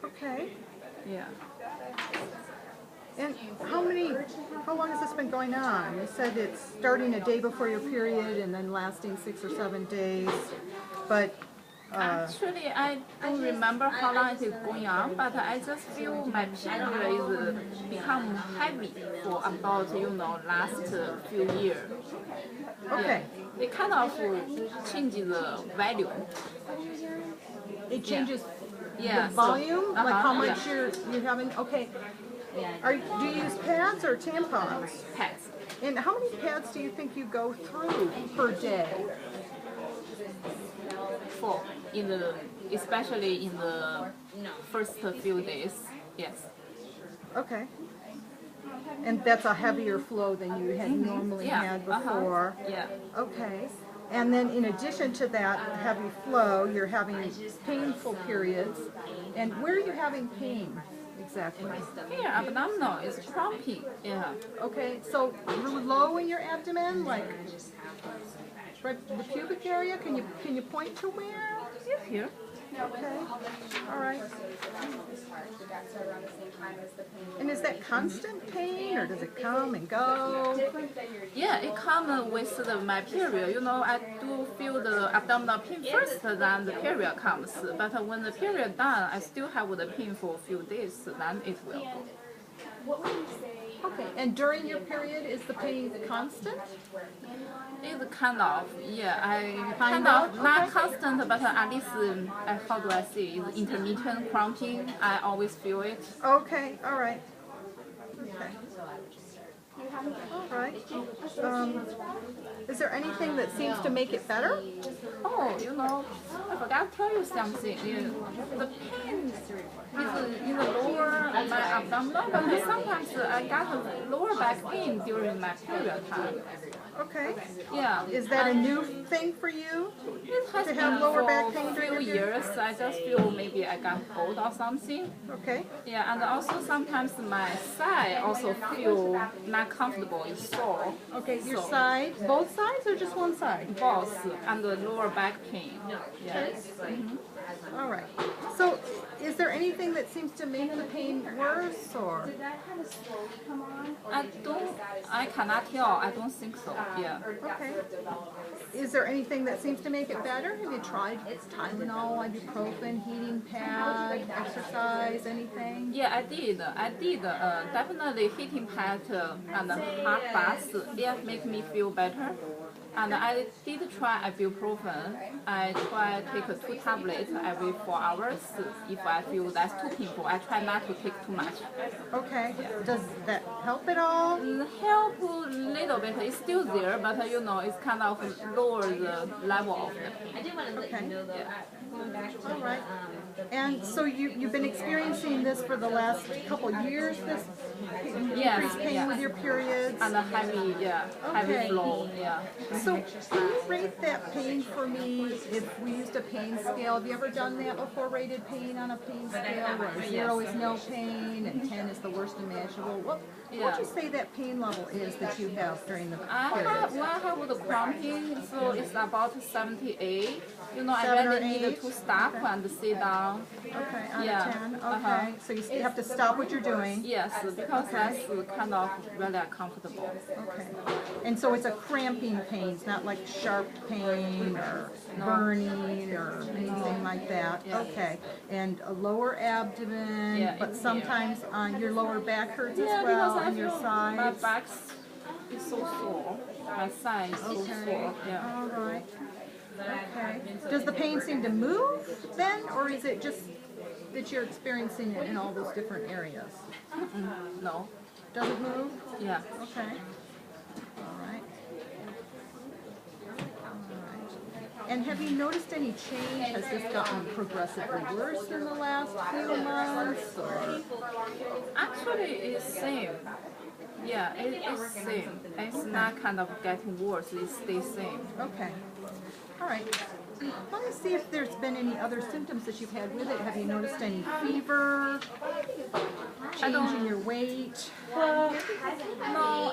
Okay. Yeah. And how long has this been going on? You said it's starting a day before your period and then lasting 6 or 7 days, but Actually, I don't remember how long it is going on, but I just feel my period is become heavy for about, last few years. okay. Yeah. It kind of changes the value. It changes Yeah. the volume, like how much yeah. you're having. Okay. Do you use pads or tampons? Pads. And how many pads do you think you go through per day? 4 especially in the first few days. Yes. Okay. And that's a heavier flow than you had normally had before. Yeah. Okay. And then in addition to that heavy flow, you're having painful periods. And where are you having pain exactly? Here, abdominal is cramping. Yeah. Okay, so low in your abdomen, like right the pubic area. Can you point to where? Here. Okay. All right. And is that constant pain, or does it come and go? Yeah, it comes with my period. I do feel the abdominal pain first, then the period comes. But when the period done, I still have the pain for a few days, then it will go. Okay, and during your period, is the pain constant? It's kind of, yeah, I Kind of? not Okay. constant, but at least, how do I say, it's intermittent cramping. I always feel it. Okay, all right. Okay. All right. Is there anything that seems to make it better? Oh, I forgot to tell you something. The pain is in the lower my abdominal, but sometimes I got a lower back pain during my period time. Okay. Yeah. Is that a new thing for you? It has To been have lower back for pain a during few your years. I just feel maybe I got cold or something. Okay. Yeah, and also sometimes my side also feel not comfortable. It's sore. Okay, your So, side, both sides or just one side? both and the lower back pain. Okay. Yes. All right. So, is there anything that seems to make the pain worse, or? I cannot tell. I don't think so. Yeah. Okay. Is there anything that seems to make it better? Have you tried Tylenol, ibuprofen, heating pad, exercise, anything? Yeah, I did. Definitely heating pad and hot bath. Yeah, make me feel better. And I did try ibuprofen. I try to take 2 tablets every 4 hours. If I feel that's too painful, I try not to take too much. Okay. Does that help at all? Help a little bit. It's still there, but it's kind of lower the level of the pain. Okay. Yeah. All right. And so you've been experiencing this for the last couple years, this increased pain with your periods? And a heavy, heavy flow. Yeah. So can you rate that pain for me if we used a pain scale? Have you ever done that before, rated pain on a pain scale where 0 is no pain and 10 is the worst imaginable? What would you say that pain level is that you have during the period? When I have the cramping, so it's about 78. I 7 or really need 8? to stop and sit down. Okay, on Yeah. a 10. Okay, so you have to stop what you're doing. Yes, because that's kind of really uncomfortable. Okay. And so it's a cramping pain. It's not like sharp pain or burning or anything like that. Yeah. Okay. And a lower abdomen, Yeah, but it's sometimes on your lower back hurts as Yeah, well, because I and your feel my sides. back is so sore. My side is so sore. Yeah. All right. Okay. Does the pain seem to move then, or is it just that you're experiencing it in all those different areas? No. Does it move? Yeah. Okay. All right. All right. And have you noticed any change? Has this gotten progressively worse in the last few months? Or? Actually, it's same. Yeah, it's same. It's not kind of getting worse. It stays same. Okay. All right. Let me see if there's been any other symptoms that you've had with it. Have you noticed any fever, change in your weight? No,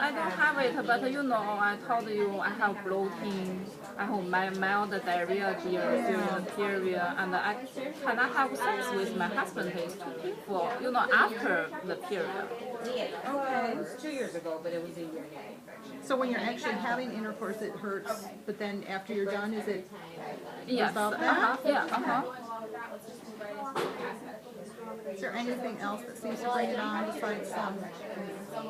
I don't have it, but you know, I told you I have bloating, I have mild diarrhea during the period, and I cannot have sex with my husband. It's too painful, you know, after the period. Okay. It was 2 years ago, but it was a urinary infection. So when you're actually having intercourse, it hurts, but then after you're done, is it Yes. about that? Yeah. Is there anything else that seems to bring it on besides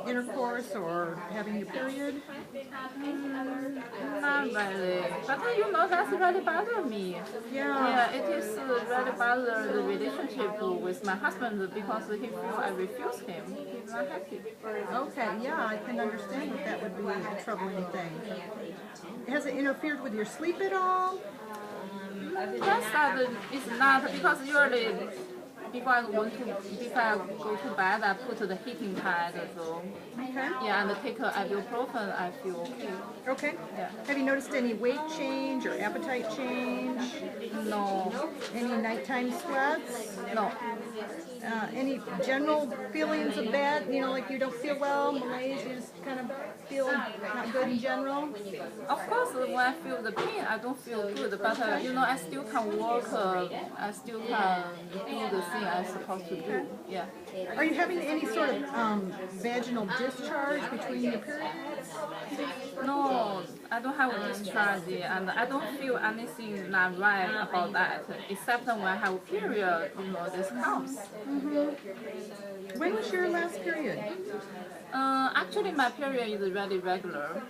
intercourse or having your period? Not really, but you know, that's really bother me. Yeah, it is really bother the relationship with my husband because he feel I refuse him. He's not happy. Okay, yeah, I can understand that that would be a troubling thing. Has it interfered with your sleep at all? That's that it's not because usually before I go to bed, I put the heating pad. So Okay. yeah, and take ibuprofen. I feel okay. Okay. Yeah. Have you noticed any weight change or appetite change? No, Any nighttime sweats? no. Any general feelings of bad? You know, like you don't feel well, malaise, you just kind of feel not good in general? Of course, when I feel the pain, I don't feel good. But you know, I still can walk. I still can do the thing I'm supposed to do. Yeah. Are you having any sort of vaginal discharge between your periods? No, I don't have a discharge, and I don't feel anything not right about that, except when I have a period, you know, this comes. When was your last period? Actually, my period is really regular,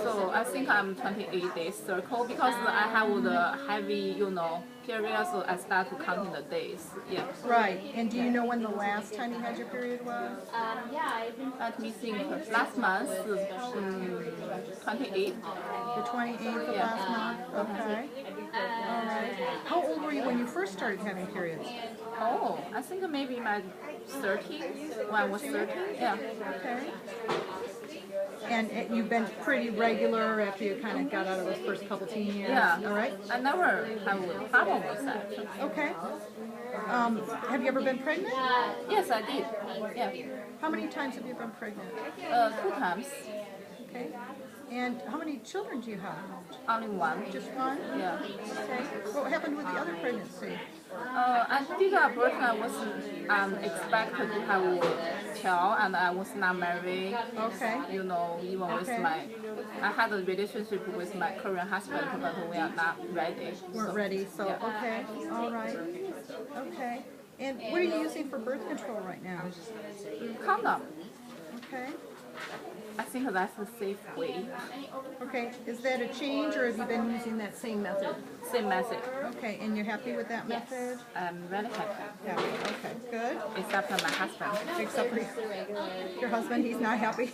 so I think I'm 28 days circle because I have the heavy, you know, period, so I start to counting the days. Yeah. Right. And do you know when the last time you had your period was? Let me think. Last month, 28. The 28th of Yeah. last month? Okay. All right. How old were you when you first started having periods? Oh, I think maybe my 13, when I was 13. Yeah. Okay. And you've been pretty regular after you kind of got out of those first couple teen years? Yeah. All right. I never have a problem with that. Okay. Have you ever been pregnant? Yes, I did. Yeah. How many times have you been pregnant? 2 times. Okay. And how many children do you have? Only one. Just one? Yeah. Okay. What happened with the other pregnancy? I did abortion. I was expected to have a child, and I was not married. Okay. You know, even with Okay. I had a relationship with my current husband, but we are not ready. Weren't ready, so, yeah. okay. All right. Okay. And what are you using for birth control right now? Condom. Okay. I think that's a safe way. Okay. Is that a change, or have you been using that same method? Same message. Okay. And you're happy with that method? I'm really happy. Happy. Okay. Good. Except for my husband. Except for your husband, he's not happy.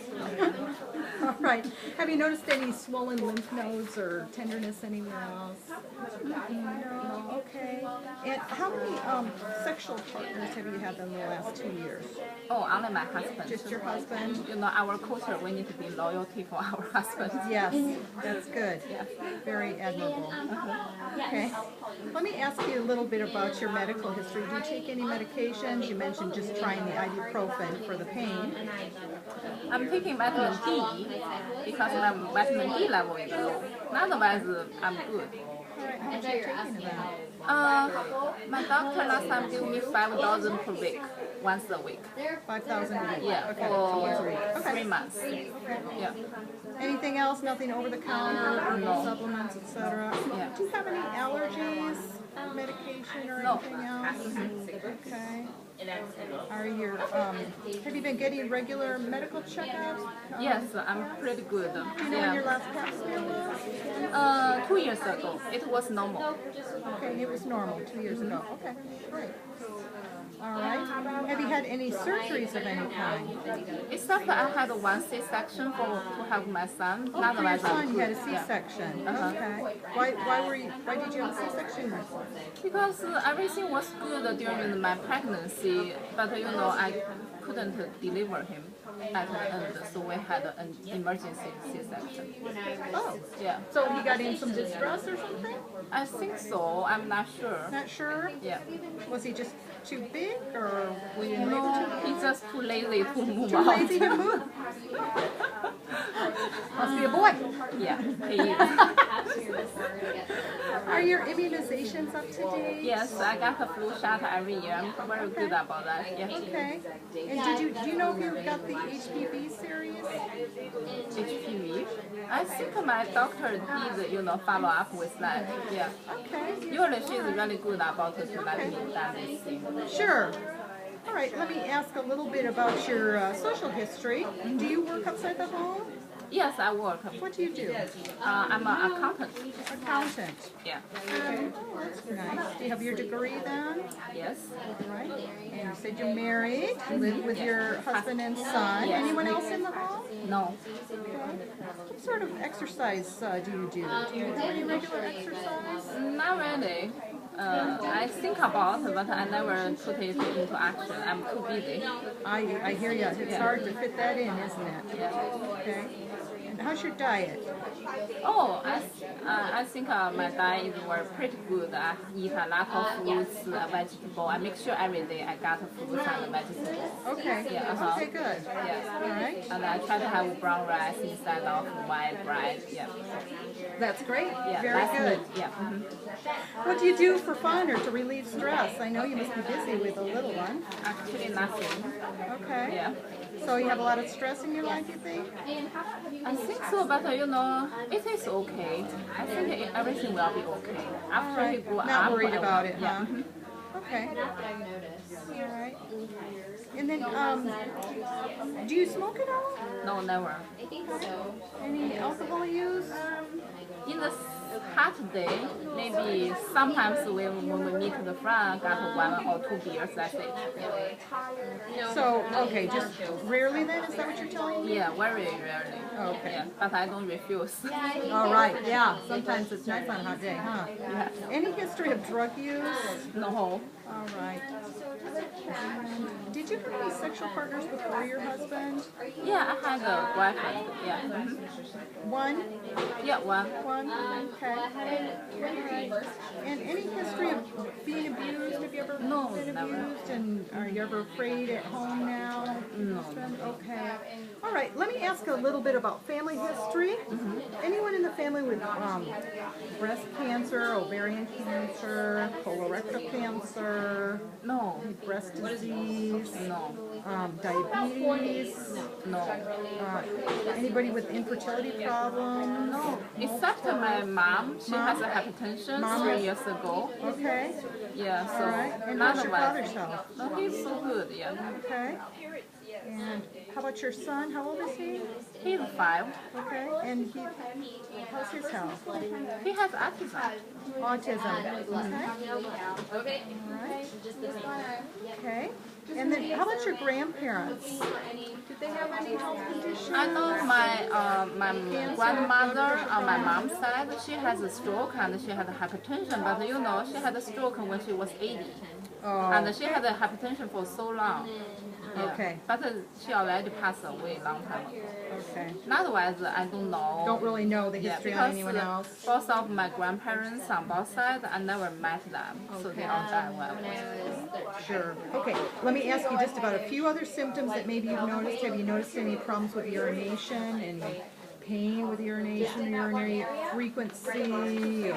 All right. Have you noticed any swollen lymph nodes or tenderness anywhere else? No. Okay. And how many sexual partners have you had in the last 2 years? Oh, only my husband. Just your husband? You know, our culture, we need to be loyalty for our husbands. Yes, that's good. Yeah. Very admirable. Okay. Let me ask you a little bit about your medical history. Do you take any medications? You mentioned just trying the ibuprofen for the pain. I'm taking vitamin D because my vitamin D level is low. Otherwise, I'm good. All right. How much are you taking of that? My doctor last time gave me 5,000 per week, once a week. 5,000 a week. Yeah, Okay. So once a for week. 3 Okay. months. Okay. Yeah. Anything else? Nothing over the counter, or No. supplements, etc. Yeah. Do you have any allergies, medication, or No. anything else? Okay. Have you been getting regular medical checkups? Yes, I'm pretty good. Do you know when your Yeah. last pap smear was? 2 years ago, it was normal. Okay, it was normal 2 years ago. Okay, great. All right. Have you had any surgeries of any kind? Except I had one C-section to help my son. Oh, for your Otherwise, I'm son, you had a good. Yeah. C-section. Uh-huh. Okay. Why did you have a C-section? Because everything was good during my pregnancy, but I couldn't deliver him at the end, so we had an emergency C-section. Oh, Yeah, so he got in some distress or something? I think so. I'm not sure. Not sure. Yeah. Was he just too big, or were you able No, to? he's just too lazy to move Too out. lazy to move. Must be a boy. Yeah, he is. Are your immunizations up to date? Yes, I got a flu shot every year. I'm very good about that. Yeah. Okay. And do you know if you got the HPV series? HPV. I think my doctor did, follow up with that. Yeah. Okay. Usually she's really good about to let me done this thing. Sure. All right. Let me ask a little bit about your social history. Do you work outside the home? Yes, I work. What do you do? I'm an accountant. Accountant. Yeah. Okay. That's nice. Do you have your degree then? Yes. All right. And you said you're married. You live with your husband and son. Yes. Anyone else in the home? No. Okay. What sort of exercise do you do? Do you do any regular exercise? Not really. I think about it, but I never put it into action. I'm too busy. I hear you. It's hard to fit that in, isn't it? Yeah. Okay. And how's your diet? Oh, I think my diet were pretty good. I eat a lot of fruits, vegetable. I make sure every day I got fruits and vegetables. Okay. Yeah, uh-huh. Okay, good. Yeah. All right. And I try to have brown rice instead of white bread. Yeah. That's great. Yeah. Very That's good. Yeah. What do you do for fun or to relieve stress? I know you must be busy with a little one. Actually, nothing. Okay. Yeah. So you have a lot of stress in your life, you think? I think so, but it is okay. I think everything will be okay. After he grew up, Not worried I about will- it, yeah. huh? Okay. All right. And then, do you smoke at all? No, never. Any alcohol use? In the Saturday, maybe sometimes when we meet the friend, got 1 or 2 beers, that's it. So, okay, just rarely then? Is that what you're telling me? Yeah, very rarely. Okay. Yeah, but I don't refuse. All right, yeah. Sometimes it's nice on a hot day, huh? Yeah. Any history of drug use? No. All right. And did you have any sexual partners before your husband? Yeah, I had a boyfriend. Yeah. One? Yeah, one. One? Okay. All right. And any history of being abused? Have you ever No, been never. abused? And are you ever afraid at home now? No. Okay. All right. Let me ask a little bit about family history. Anyone in the family with breast cancer, ovarian cancer, colorectal cancer, No. breast disease, No. diabetes, No. anybody with infertility problems? No. Except my mom, she has a hypertension Mom 3 has- years ago. Okay. Yeah, so All right. And none how's your of us. father's health? No, he's so good. Yeah. Okay. And how about your son? How old is he? He's 5. Okay. And how's his health? He has autism. Autism. Okay. All right. Okay. And then how about your grandparents? Did they have any health conditions? I know my grandmother on my mom's side, she has a stroke and she had hypertension, but she had a stroke when she was 80. Oh, And she had a hypertension for so long. Yeah. Okay. But she already passed away long time ago. okay. Otherwise, I don't know. Don't really know the Yeah, history on because anyone else. both of my grandparents on both sides, I never met them, so they all died when I was. Sure. Okay. Let me ask you just about a few other symptoms that maybe you've noticed. Have you noticed any problems with urination? Any pain with urination, urinary frequency, or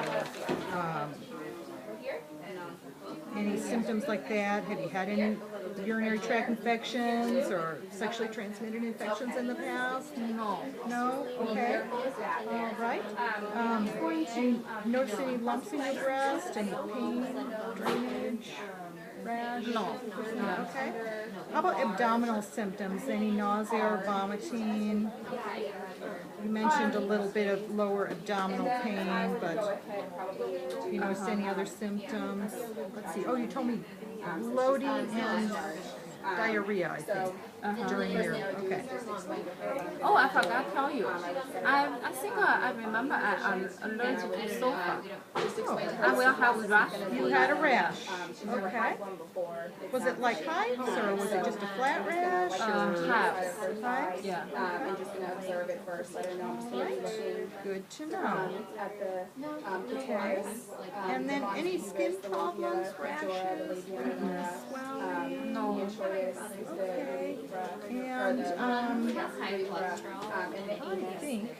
any symptoms like that? Have you had any urinary tract infections or sexually transmitted infections in the past? No. No? Okay. All right. Do you notice any lumps in your breast? Any pain, drainage, rash? No. Okay. How about abdominal symptoms? Any nausea or vomiting? You mentioned a little bit of lower abdominal pain, but do you notice any other symptoms? Let's see. Oh, you told me bloating and diarrhea, I think, during your, okay. Oh, I forgot to tell you. I think I remember I'm allergic to sulfur. I will have rash. You had a rash, okay. Was it like hives, or was it just a flat rash? Hives. Hives? Yeah. I'm just gonna observe it first, let her know I'm still looking Good to know. at the Okay. And then any skin problems, rashes, swelling? No. Okay. And, high cholesterol, I think